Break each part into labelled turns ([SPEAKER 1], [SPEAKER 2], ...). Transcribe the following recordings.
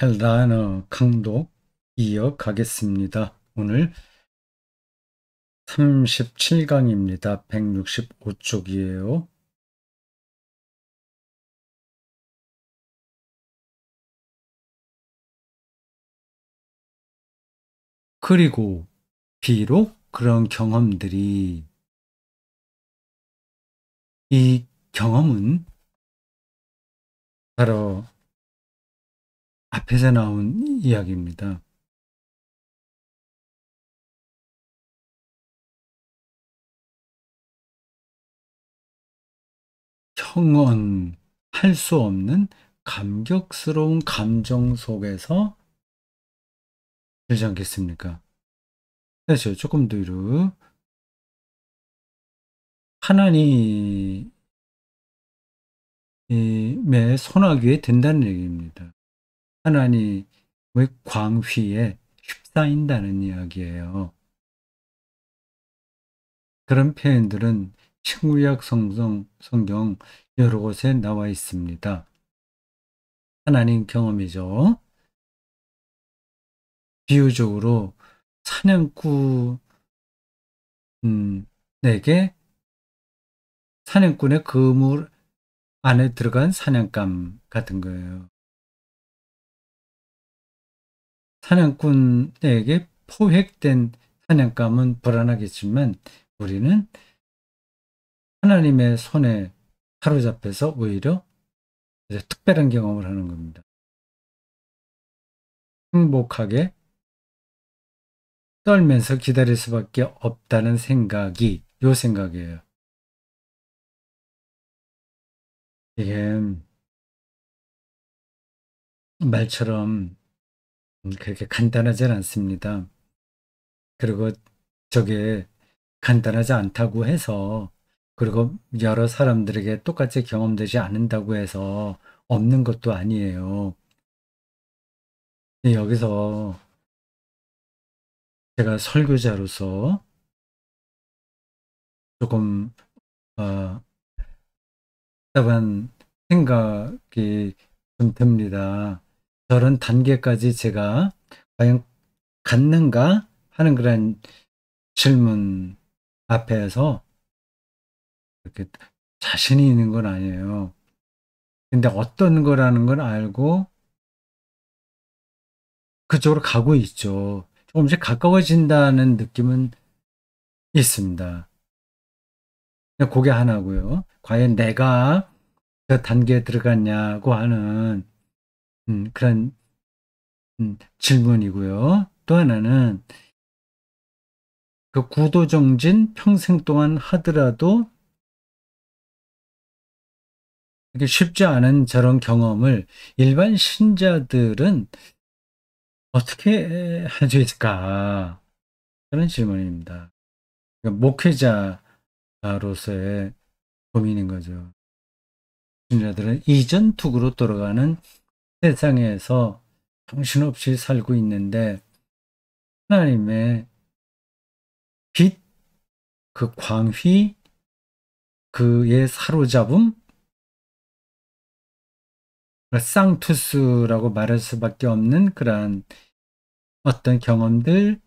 [SPEAKER 1] 단어 강독 이어가겠습니다. 오늘 37강입니다. 165쪽이에요. 그리고 비록 그런 경험들이 이 경험은 바로 앞에서 나온 이야기입니다. 형언할 수 없는 감격스러운 감정 속에서 들지 않겠습니까? 그래서 조금 뒤로 하나님의 손아귀에 든다는 얘기입니다. 하나님의 광휘에 휩싸인다는 이야기예요. 그런 표현들은 신구약 성경 여러 곳에 나와 있습니다. 하나님 경험이죠. 비유적으로 사냥꾼에게 사냥꾼의 그물 안에 들어간 사냥감 같은 거예요. 사냥꾼에게 포획된 사냥감은 불안하겠지만 우리는 하나님의 손에 사로잡혀서 오히려 특별한 경험을 하는 겁니다. 행복하게 떨면서 기다릴 수밖에 없다는 생각이 요 생각이에요. 이게 말처럼 그렇게 간단하진 않습니다. 그리고 저게 간단하지 않다고 해서 그리고 여러 사람들에게 똑같이 경험되지 않는다고 해서 없는 것도 아니에요. 여기서 제가 설교자로서 조금 답답한 생각이 좀 듭니다. 저런 단계까지 제가 과연 갔는가 하는 그런 질문 앞에서 이렇게 자신이 있는 건 아니에요. 근데 어떤 거라는 걸 알고 그쪽으로 가고 있죠. 조금씩 가까워진다는 느낌은 있습니다. 그게 하나고요. 과연 내가 그 단계에 들어갔냐고 하는 그런 질문이고요. 또 하나는 그 구도정진 평생 동안 하더라도 이게 쉽지 않은 저런 경험을 일반 신자들은 어떻게 할 수 있을까? 그런 질문입니다. 그러니까 목회자로서의 고민인 거죠. 신자들은 이전투구로 돌아가는 세상에서 정신없이 살고 있는데 하나님의 빛, 그 광휘, 그의 사로잡음, 쌍투스라고 말할 수밖에 없는 그러한 어떤 경험들,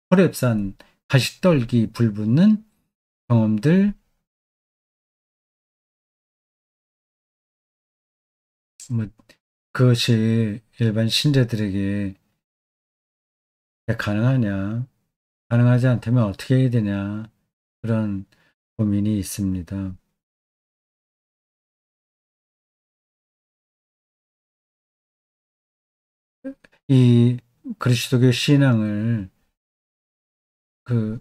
[SPEAKER 1] 호랩산 가시떨기 불붙는 경험들, 뭐 그것이 일반 신자들에게 가능하냐, 가능하지 않다면 어떻게 해야 되냐 그런 고민이 있습니다. 이 그리스도교 신앙을 그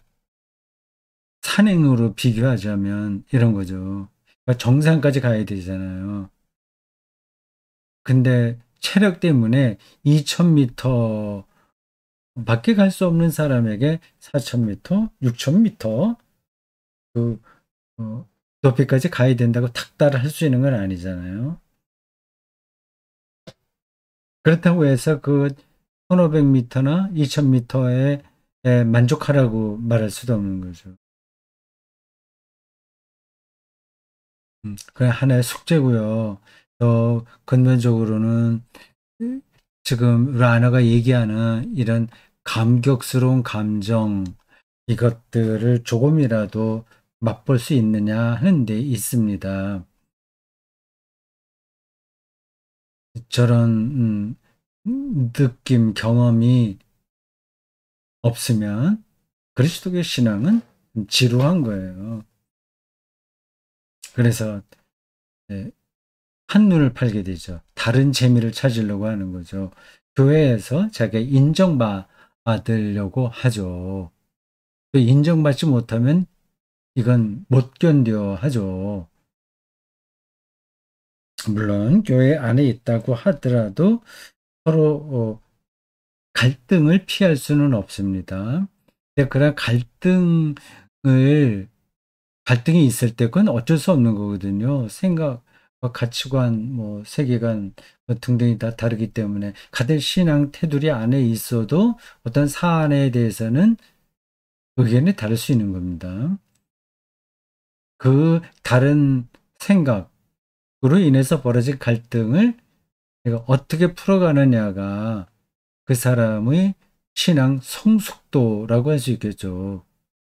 [SPEAKER 1] 산행으로 비교하자면 이런 거죠. 그러니까 정상까지 가야 되잖아요. 근데 체력 때문에 2000m 밖에 갈 수 없는 사람에게 4000m, 6000m 그 높이까지 가야 된다고 탁달을 할 수 있는 건 아니잖아요. 그렇다고 해서 그 1500m나 2000m에 만족하라고 말할 수도 없는 거죠. 그냥 하나의 숙제고요. 더 근본적으로는 지금 라너가 얘기하는 이런 감격스러운 감정, 이것들을 조금이라도 맛볼 수 있느냐 하는 데 있습니다. 저런 느낌, 경험이 없으면 그리스도의 신앙은 지루한 거예요. 그래서 예, 한눈을 팔게 되죠. 다른 재미를 찾으려고 하는 거죠. 교회에서 자기가 인정받으려고 하죠. 인정받지 못하면 이건 못 견뎌 하죠. 물론 교회 안에 있다고 하더라도 서로 갈등을 피할 수는 없습니다. 근데 그런 갈등이 있을 때 그건 어쩔 수 없는 거거든요. 생각, 가치관, 세계관 등등이 다 다르기 때문에 같은 신앙 테두리 안에 있어도 어떤 사안에 대해서는 의견이 다를 수 있는 겁니다. 그 다른 생각으로 인해서 벌어진 갈등을 내가 어떻게 풀어가느냐가 그 사람의 신앙 성숙도라고 할 수 있겠죠.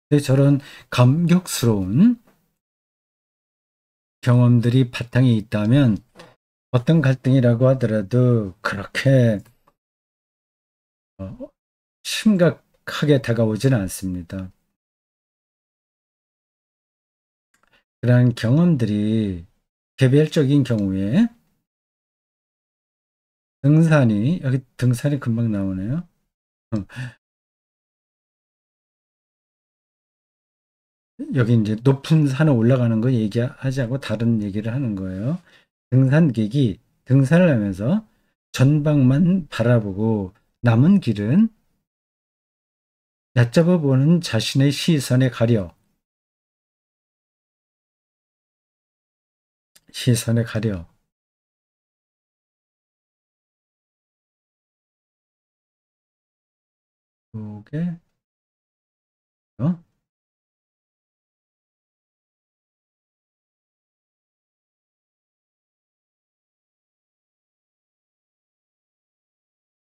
[SPEAKER 1] 근데 저런 감격스러운 경험들이 바탕에 있다면 어떤 갈등이라고 하더라도 그렇게 어, 심각하게 다가오지는 않습니다. 그러한 경험들이 개별적인 경우에 여기 등산이 금방 나오네요. 어, 여기 이제 높은 산에 올라가는 거 얘기하지 않고 다른 얘기를 하는 거예요. 등산객이 등산을 하면서 전방만 바라보고 남은 길은 얕잡아 보는 자신의 시선에 가려 그게 어?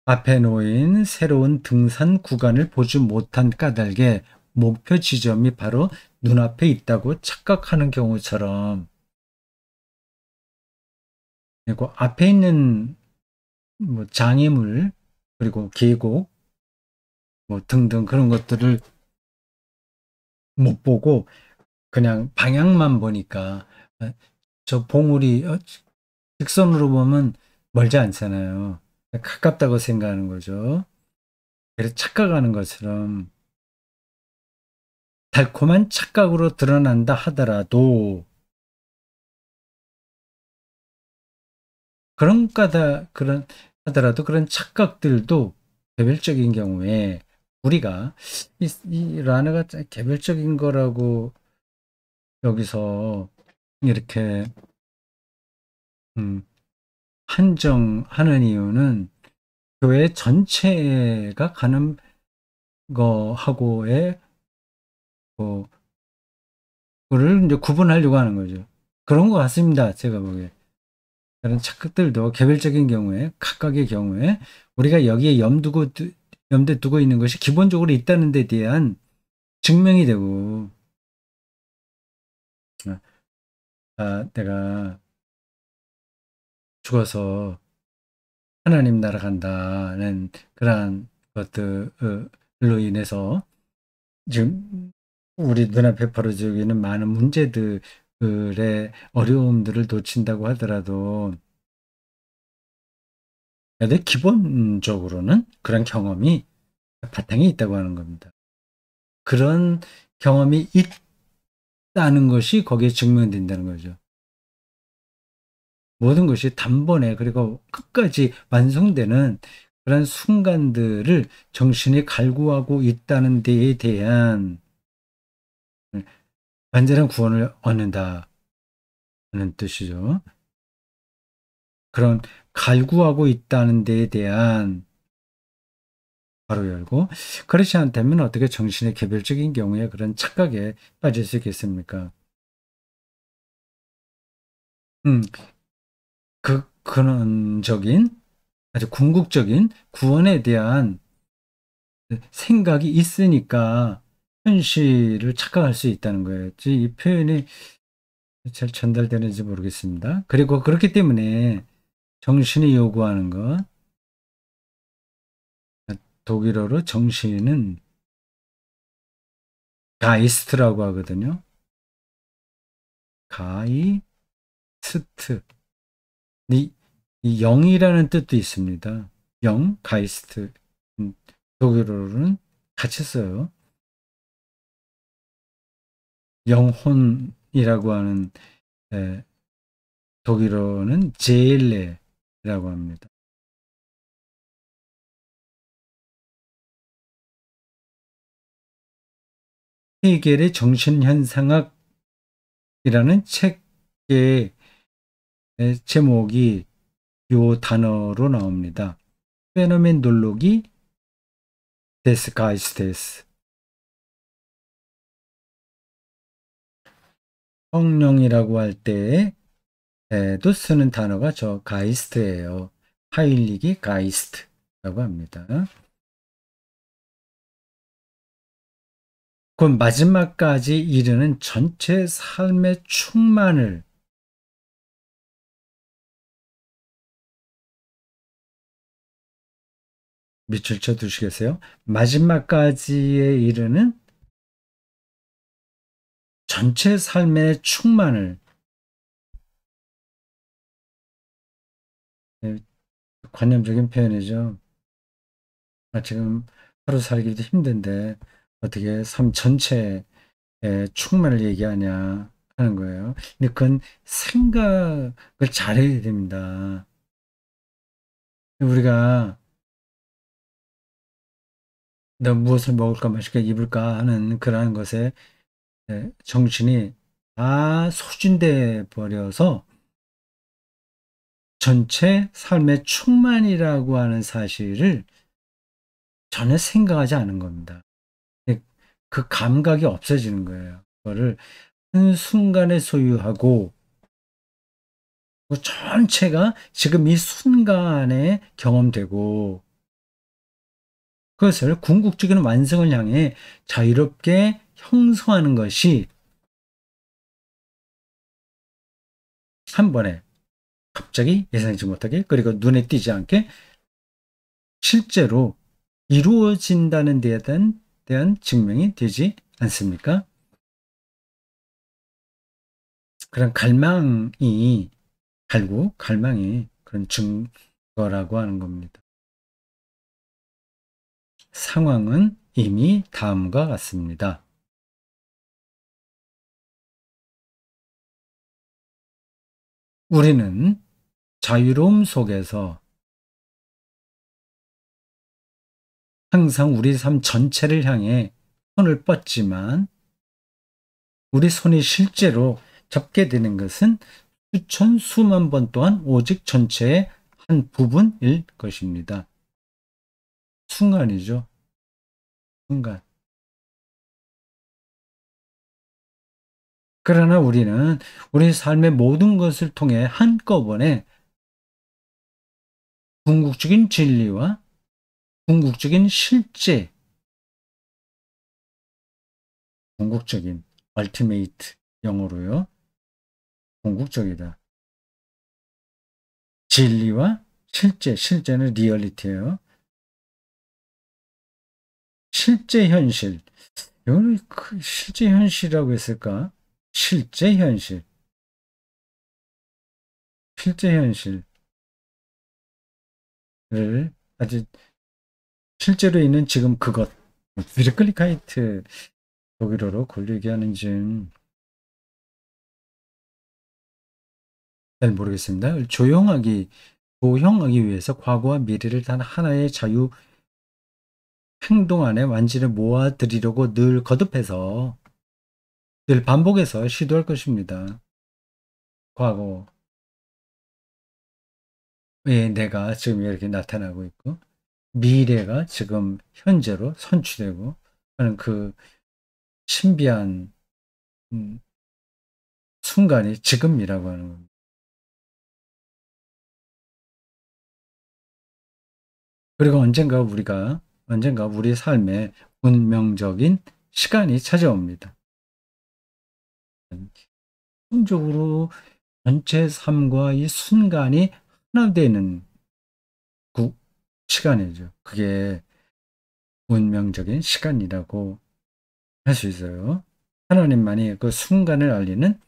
[SPEAKER 1] 앞에 놓인 새로운 등산 구간을 보지 못한 까닭에 목표 지점이 바로 눈앞에 있다고 착각하는 경우처럼 그리고 앞에 있는 장애물 그리고 계곡 등등 그런 것들을 못 보고 그냥 방향만 보니까 저 봉우리 직선으로 보면 멀지 않잖아요. 가깝다고 생각하는 거죠. 그래서 착각하는 것처럼 달콤한 착각으로 드러난다 하더라도 그런 하더라도 그런 착각들도 개별적인 경우에 우리가 이 라너가 개별적인 거라고 여기서 이렇게 음, 한정하는 이유는 교회 전체가 가는 거하고의 뭐 그를 이제 구분하려고 하는 거죠. 그런 것 같습니다. 제가 보기에. 다른 착각들도 개별적인 경우에, 각각의 경우에 우리가 여기에 염두에 두고 있는 것이 기본적으로 있다는 데 대한 증명이 되고, 내가 죽어서 하나님 나라 간다는 그러한 것들로 인해서 지금 우리 눈앞에 벌어지고 있는 많은 문제들의 어려움들을 놓친다고 하더라도 근데 기본적으로는 그런 경험이 바탕에 있다고 하는 겁니다. 그런 경험이 있다는 것이 거기에 증명된다는 거죠. 모든 것이 단번에 그리고 끝까지 완성되는 그런 순간들을 정신이 갈구하고 있다는 데에 대한 완전한 구원을 얻는다는 뜻이죠. 그런 갈구하고 있다는 데에 대한 바로 열고 그렇지 않다면 어떻게 정신의 개별적인 경우에 그런 착각에 빠질 수 있겠습니까? 음, 근원적인 아주 궁극적인 구원에 대한 생각이 있으니까 현실을 착각할 수 있다는 거예요. 이 표현이 잘 전달되는지 모르겠습니다. 그리고 그렇기 때문에 정신이 요구하는 것, 독일어로 정신은 가이스트라고 하거든요. 가이스트. 이, 이 영이라는 뜻도 있습니다. 영, 가이스트. 음, 독일어로는 같이 써요. 영혼이라고 하는 에, 독일어는 제일레라고 합니다. 헤겔의 정신현상학이라는 책의 제목이 요 단어로 나옵니다. 페노멘놀로기 데스 가이스테스. 성령이라고 할 때에도 쓰는 단어가 저 가이스트예요. 하일리기 가이스트라고 합니다. 그 마지막까지 이르는 전체 삶의 충만을 밑줄 쳐 두시겠어요? 마지막까지에 이르는 전체 삶의 충만을. 네, 관념적인 표현이죠. 지금 하루 살기도 힘든데 어떻게 삶 전체의 충만을 얘기하냐 하는 거예요. 근데 그건 생각을 잘해야 됩니다. 우리가 너 무엇을 먹을까 마실까 입을까 하는 그러한 것에 정신이 다 소진돼 버려서 전체 삶의 충만이라고 하는 사실을 전혀 생각하지 않은 겁니다. 그 감각이 없어지는 거예요. 그거를 한순간에 소유하고 그 전체가 지금 이 순간에 경험되고 그것을 궁극적인 완성을 향해 자유롭게 형성하는 것이 한 번에 갑자기 예상치 못하게 그리고 눈에 띄지 않게 실제로 이루어진다는 데에 대한 증명이 되지 않습니까? 그런 갈망이 그런 증거라고 하는 겁니다. 상황은 이미 다음과 같습니다. 우리는 자유로움 속에서 항상 우리 삶 전체를 향해 손을 뻗지만 우리 손이 실제로 접게 되는 것은 수천 수만 번 동안 오직 전체의 한 부분일 것입니다. 순간이죠. 순간. 그러나 우리는 우리 삶의 모든 것을 통해 한꺼번에 궁극적인 진리와 궁극적인 실제, 궁극적인 ultimate 영어로요. 궁극적이다. 진리와 실제는 리얼리티예요. 실제 현실. 이거는 실제 현실이라고 했을까? 실제 현실. 실제 현실을 아주 실제로 있는 지금 그것. 비르클리카이트 독일어로 그걸 얘기하는지 잘 모르겠습니다. 조형하기 위해서 과거와 미래를 단 하나의 자유 행동 안에 완전히 모아들이려고 늘 거듭해서 늘 반복해서 시도할 것입니다. 과거에 내가 지금 이렇게 나타나고 있고 미래가 지금 현재로 선취되고 하는 그 신비한 음, 순간이 지금이라고 하는 겁니다. 그리고 언젠가 우리 삶에 운명적인 시간이 찾아옵니다. 최종적으로 전체 삶과 이 순간이 하나 되는 그 시간이죠. 그게 운명적인 시간이라고 할 수 있어요. 하나님만이 그 순간을 알리는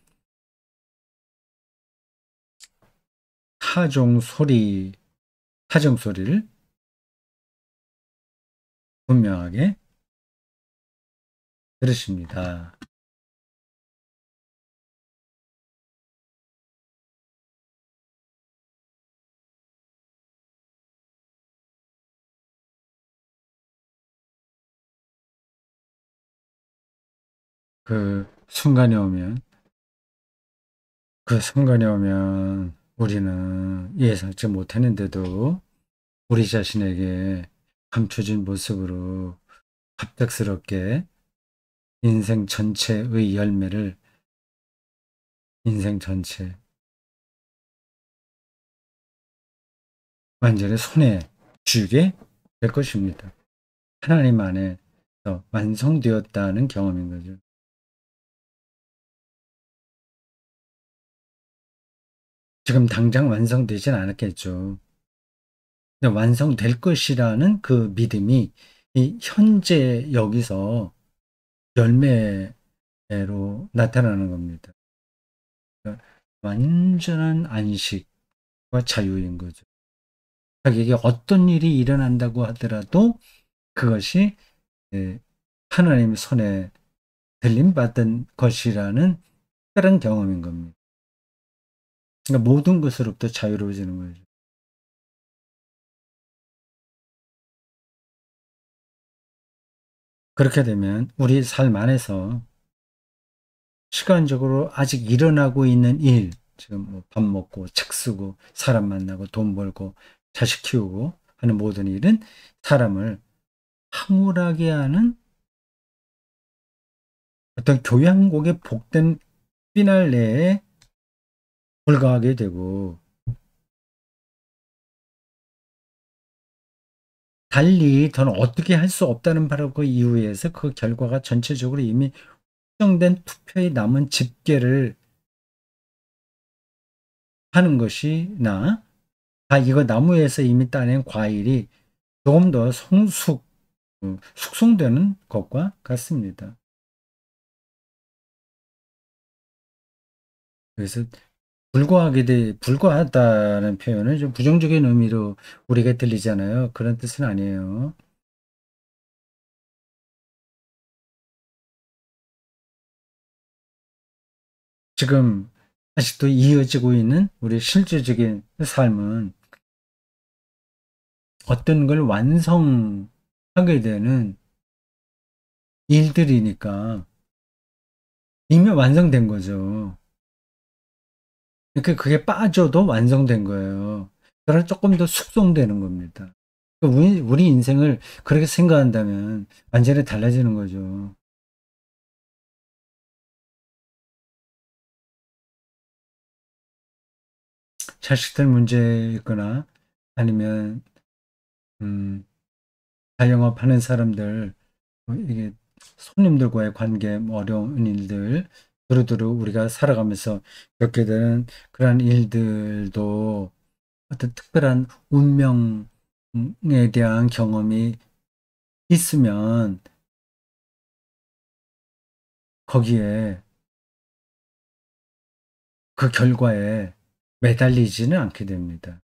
[SPEAKER 1] 타종 소리, 타종 소리를 분명하게 들으십니다. 그 순간이 오면, 그 순간이 오면 우리는 예상치 못했는데도 우리 자신에게 감춰진 모습으로 갑작스럽게 인생 전체의 열매를 인생 전체 완전히 손에 쥐게 될 것입니다. 하나님 안에서 완성되었다는 경험인 거죠. 지금 당장 완성되진 않았겠죠. 근데 완성될 것이라는 그 믿음이 이 현재 여기서 열매로 나타나는 겁니다. 그러니까 완전한 안식과 자유인 거죠. 그러니까 이게 어떤 일이 일어난다고 하더라도 그것이 예, 하나님 손에 들림받은 것이라는 특별한 경험인 겁니다. 그러니까 모든 것으로부터 자유로워지는 거죠. 그렇게 되면 우리 삶 안에서 시간적으로 아직 일어나고 있는 일, 지금 뭐 밥 먹고 책 쓰고 사람 만나고 돈 벌고 자식 키우고 하는 모든 일은 사람을 황홀하게 하는 어떤 교양곡의 복된 피날레에 불과하게 되고, 달리 더는 어떻게 할 수 없다는 바로 그 이유에서 그 결과가 전체적으로 이미 확정된 투표에 남은 집계를 하는 것이나, 이거 나무에서 이미 따낸 과일이 조금 더 숙성되는 것과 같습니다. 그래서 불과하다는 표현은 좀 부정적인 의미로 우리가 들리잖아요. 그런 뜻은 아니에요. 지금 아직도 이어지고 있는 우리 실제적인 삶은 어떤 걸 완성하게 되는 일들이니까 이미 완성된 거죠. 그러니까 그게 빠져도 완성된 거예요. 그러나 조금 더 숙성되는 겁니다. 그러니까 우리 인생을 그렇게 생각한다면 완전히 달라지는 거죠. 자식들 문제 있거나 아니면 음, 자영업하는 사람들, 이게 손님들과의 관계, 뭐 어려운 일들, 두루두루 우리가 살아가면서 겪게 되는 그러한 일들도 어떤 특별한 운명에 대한 경험이 있으면 거기에 그 결과에 매달리지는 않게 됩니다.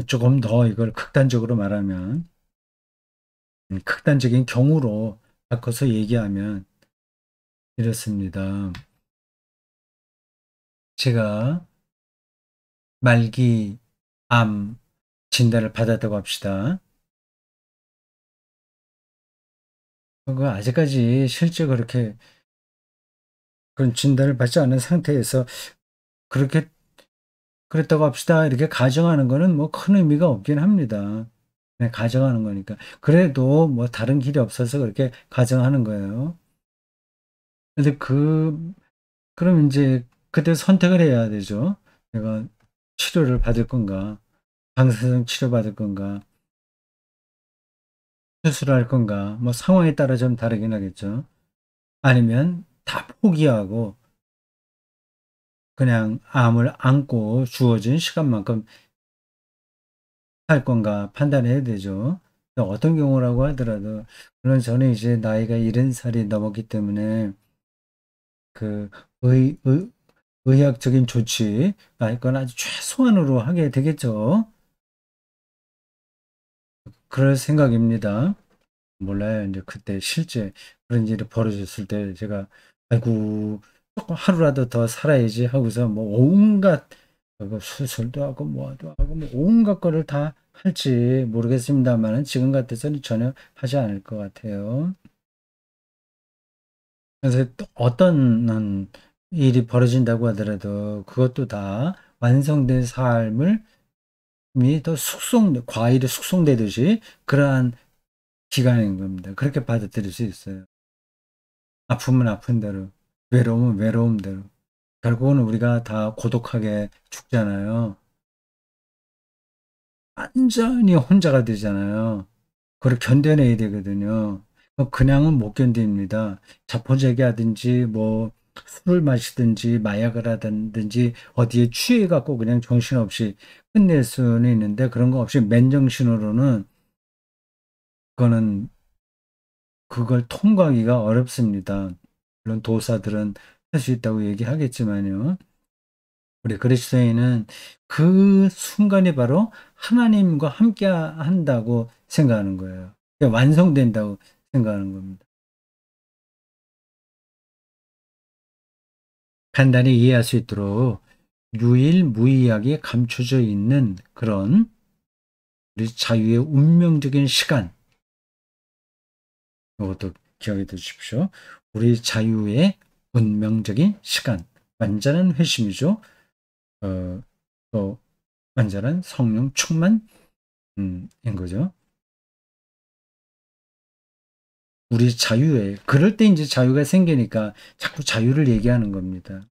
[SPEAKER 1] 조금 더 이걸 극단적으로 말하면, 극단적인 경우로 바꿔서 얘기하면 이렇습니다. 제가 말기 암 진단을 받았다고 합시다. 그 아직까지 실제 그렇게 그런 진단을 받지 않은 상태에서 그렇게 그랬다고 합시다. 이렇게 가정하는 거는 뭐 큰 의미가 없긴 합니다. 그냥 가정하는 거니까. 그래도 뭐 다른 길이 없어서 그렇게 가정하는 거예요. 근데 그럼 이제 그때 선택을 해야 되죠. 내가 치료를 받을 건가? 방사성 치료 받을 건가? 수술할 건가? 뭐 상황에 따라 좀 다르긴 하겠죠. 아니면 다 포기하고 그냥 암을 안고 주어진 시간만큼 할 건가 판단해야 되죠. 어떤 경우라고 하더라도, 물론 저는 이제 나이가 70살이 넘었기 때문에 그 의학적인 조치, 그건 아주 최소한으로 하게 되겠죠. 그럴 생각입니다. 몰라요. 이제 그때 실제 그런 일이 벌어졌을 때 제가, 아이고, 조금 하루라도 더 살아야지 하고서 뭐 온갖 수술도 하고 뭐도 하고 뭐 온갖 거를 다 할지 모르겠습니다만은 지금 같아서는 전혀 하지 않을 것 같아요. 그래서 또 어떤 일이 벌어진다고 하더라도 그것도 다 완성된 삶을 이미 더 과일이 숙성되듯이 그러한 기간인 겁니다. 그렇게 받아들일 수 있어요. 아픔은 아픈 대로, 외로움은 외로움 대로. 결국은 우리가 다 고독하게 죽잖아요. 완전히 혼자가 되잖아요. 그걸 견뎌내야 되거든요. 그냥은 못 견딥니다. 자포자기 하든지, 뭐, 술을 마시든지, 마약을 하든지, 어디에 취해갖고 그냥 정신없이 끝낼 수는 있는데, 그런 거 없이 맨정신으로는, 그거는, 그걸 통과하기가 어렵습니다. 물론 도사들은 할 수 있다고 얘기하겠지만요. 우리 그리스도인은 그 순간이 바로 하나님과 함께 한다고 생각하는 거예요. 완성된다고 생각하는 겁니다. 간단히 이해할 수 있도록 유일무이하게 감춰져 있는 그런 우리 자유의 운명적인 시간, 이것도 기억해 두십시오. 우리 자유의 운명적인 시간, 완전한 회심이죠. 또 완전한 성령 충만인 거죠. 우리 자유에, 그럴 때 이제 자유가 생기니까 자꾸 자유를 얘기하는 겁니다.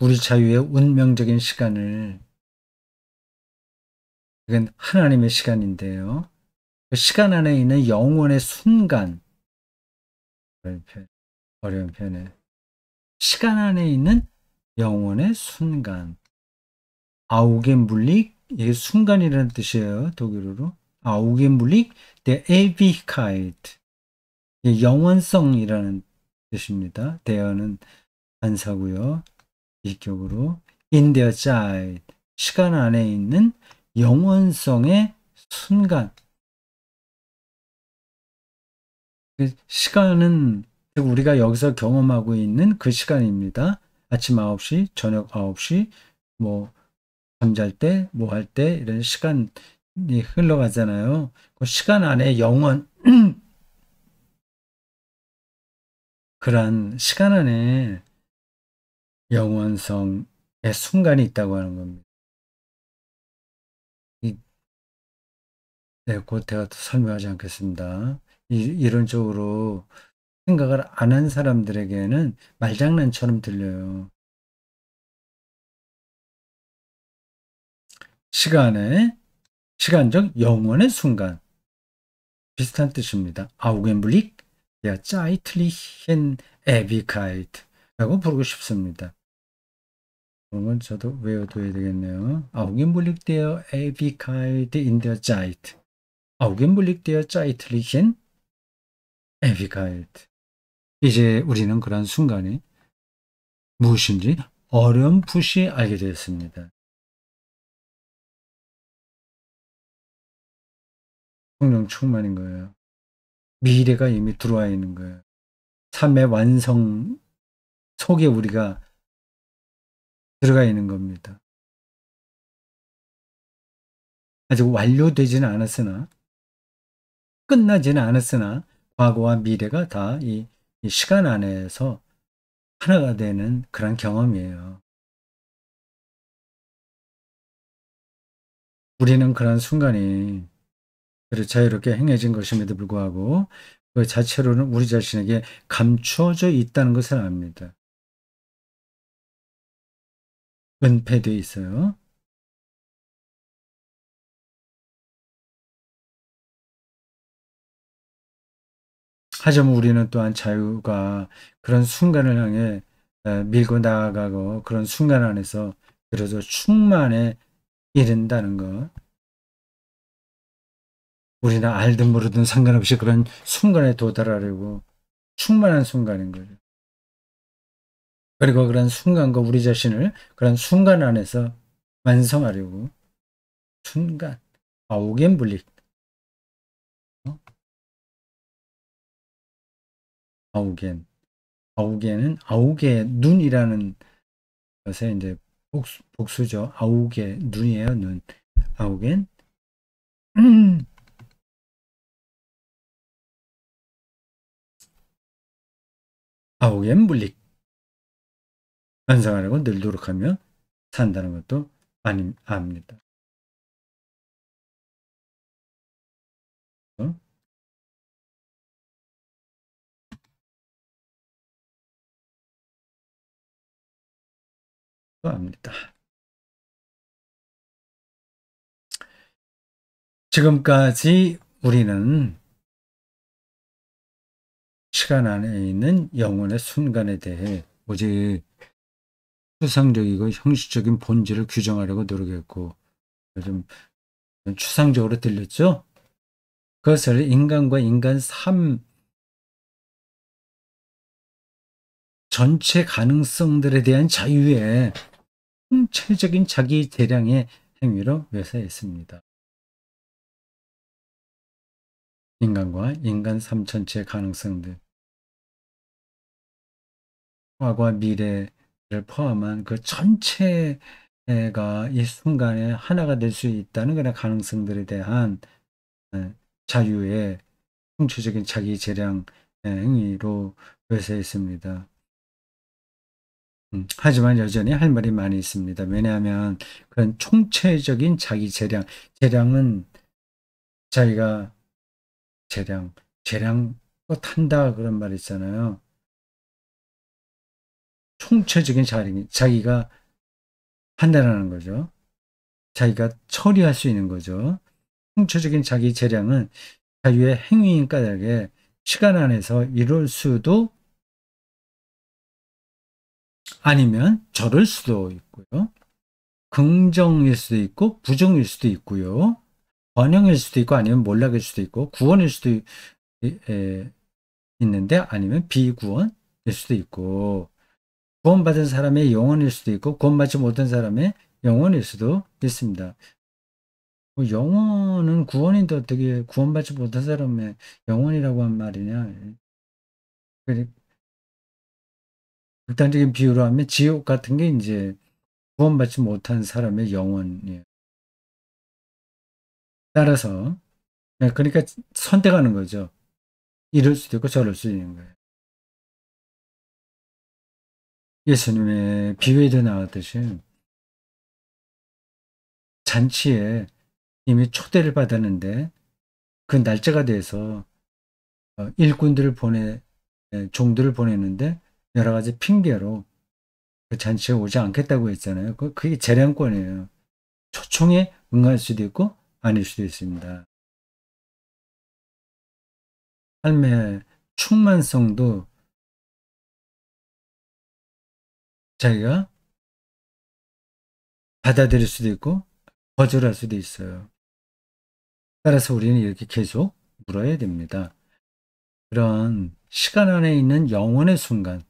[SPEAKER 1] 우리 자유의 운명적인 시간을, 이건 하나님의 시간인데요. 그 시간 안에 있는 영원의 순간, 어려운 표현에, 시간 안에 있는 영원의 순간, 아우겐블릭, 이게 순간이라는 뜻이에요. 독일어로. 아우겐블릭, der Ewigkeit, 영원성이라는 뜻입니다. 대어는 반사고요. 이격으로 in their child, 시간 안에 있는 영원성의 순간. 시간은 우리가 여기서 경험하고 있는 그 시간입니다. 아침 9시, 저녁 9시, 뭐 잠잘 때, 뭐 할 때 이런 시간이 흘러가잖아요. 그 시간 안에 영원 그러한 시간 안에 영원성의 순간이 있다고 하는 겁니다. 네, 곧 제가 또 설명하지 않겠습니다. 이론적으로 생각을 안 한 사람들에게는 말장난처럼 들려요. 시간적 영원의 순간. 비슷한 뜻입니다. Augenblick, der zeitlichen Ewigkeit 라고 부르고 싶습니다. 그런 건 저도 외워둬야 되겠네요. Augenblick der Ewigkeit in der Zeit. Augenblick der zeitlichen Ewigkeit. 이제 우리는 그런 순간이 무엇인지 어렴풋이 알게 되었습니다. 성령 충만인 거예요. 미래가 이미 들어와 있는 거예요. 삶의 완성 속에 우리가 들어가 있는 겁니다. 아직 완료되지는 않았으나, 끝나지는 않았으나, 과거와 미래가 다 이 시간 안에서 하나가 되는 그런 경험이에요. 우리는 그런 순간이 그렇게 자유롭게 행해진 것임에도 불구하고 그 자체로는 우리 자신에게 감추어져 있다는 것을 압니다. 은폐되어 있어요. 하지만 우리는 또한 자유가 그런 순간을 향해 밀고 나아가고 그런 순간 안에서 그래서 충만에 이른다는 것. 우리는 알든 모르든 상관없이 그런 순간에 도달하려고 충만한 순간인 거죠. 그리고 그런 순간과 우리 자신을 그런 순간 안에서 완성하려고 순간 아우겐블릭 어? 아우겐 아우겐은 아우게 눈이라는 것의 이제 복수죠. 아우게 눈이에요. 눈 아우겐 아우겐블릭 완성하려고 늘 노력하며 산다는 것도 압니다. 어? 또 압니다. 지금까지 우리는 시간 안에 있는 영혼의 순간에 대해 오직 추상적이고 형식적인 본질을 규정하려고 노력했고 좀 추상적으로 들렸죠? 그것을 인간과 인간 삶 전체 가능성들에 대한 자유의 총체적인 자기 재량의 행위로 묘사했습니다. 인간과 인간 삶 전체의 가능성들, 과거와 미래를 포함한 그 전체가 이 순간에 하나가 될 수 있다는 그런 가능성들에 대한 자유의 총체적인 자기 재량 행위로 묘사했습니다. 하지만 여전히 할 말이 많이 있습니다. 왜냐하면 그런 총체적인 자기 재량은 자기가 재량껏 한다 그런 말 있잖아요. 총체적인 자기가 판단하는 거죠. 자기가 처리할 수 있는 거죠. 총체적인 자기 재량은 자유의 행위인 까닭에 시간 안에서 이룰 수도 아니면 저럴 수도 있고요. 긍정일 수도 있고 부정일 수도 있고요. 번영일 수도 있고 아니면 몰락일 수도 있고 구원일 수도 있는데 아니면 비구원일 수도 있고 구원받은 사람의 영혼일 수도 있고 구원받지 못한 사람의 영혼일 수도 있습니다. 뭐 영혼은 구원인데 어떻게 구원받지 못한 사람의 영혼이라고 한 말이냐. 극단적인 비유로 하면 지옥 같은 게 이제 구원받지 못한 사람의 영혼이에요. 따라서 그러니까 선택하는 거죠. 이럴 수도 있고 저럴 수도 있는 거예요. 예수님의 비유에도 나왔듯이 잔치에 이미 초대를 받았는데 그 날짜가 돼서 일꾼들을 종들을 보냈는데 여러 가지 핑계로 그 잔치에 오지 않겠다고 했잖아요. 그게 재량권이에요. 초청에 응할 수도 있고 아닐 수도 있습니다. 삶의 충만성도 자기가 받아들일 수도 있고 거절할 수도 있어요. 따라서 우리는 이렇게 계속 물어야 됩니다. 그런 시간 안에 있는 영혼의 순간,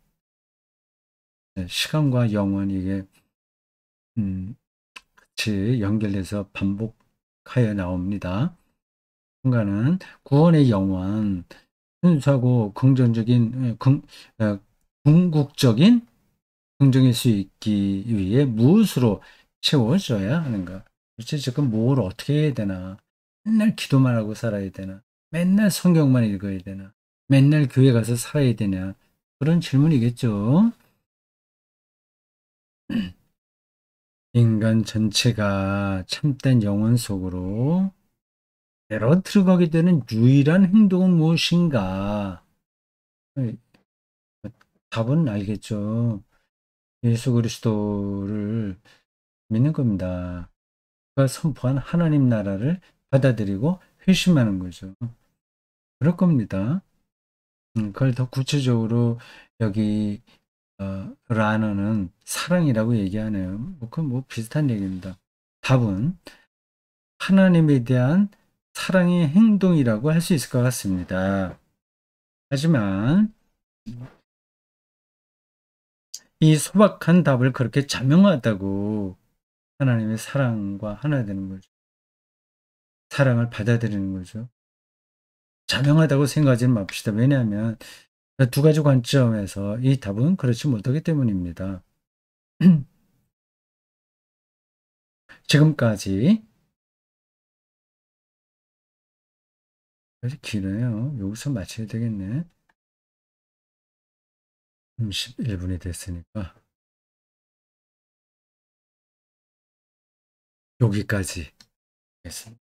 [SPEAKER 1] 시간과 영혼 이게 같이 연결돼서 반복하여 나옵니다. 순간은 구원의 영혼, 순수하고 긍정적인, 궁극적인 긍정일 수 있기 위해 무엇으로 채워져야 하는가? 도대체 지금 뭘 어떻게 해야 되나? 맨날 기도만 하고 살아야 되나? 맨날 성경만 읽어야 되나? 맨날 교회 가서 살아야 되냐? 그런 질문이겠죠. 인간 전체가 참된 영혼 속으로 내려 들어가게 되는 유일한 행동은 무엇인가? 답은 알겠죠. 예수 그리스도를 믿는 겁니다. 그 선포한 하나님 나라를 받아들이고 회심하는 거죠. 그럴 겁니다. 그걸 더 구체적으로 여기 라너는 사랑이라고 얘기하네요. 그건 뭐 비슷한 얘기입니다. 답은 하나님에 대한 사랑의 행동이라고 할 수 있을 것 같습니다. 하지만 이 소박한 답을 그렇게 자명하다고 하나님의 사랑과 하나 되는 거죠. 사랑을 받아들이는 거죠. 자명하다고 생각하지 맙시다. 왜냐하면 두 가지 관점에서 이 답은 그렇지 못하기 때문입니다. 지금까지 아주 기네요. 여기서 마쳐야 되겠네. 11분이 됐으니까 여기까지 했습니다.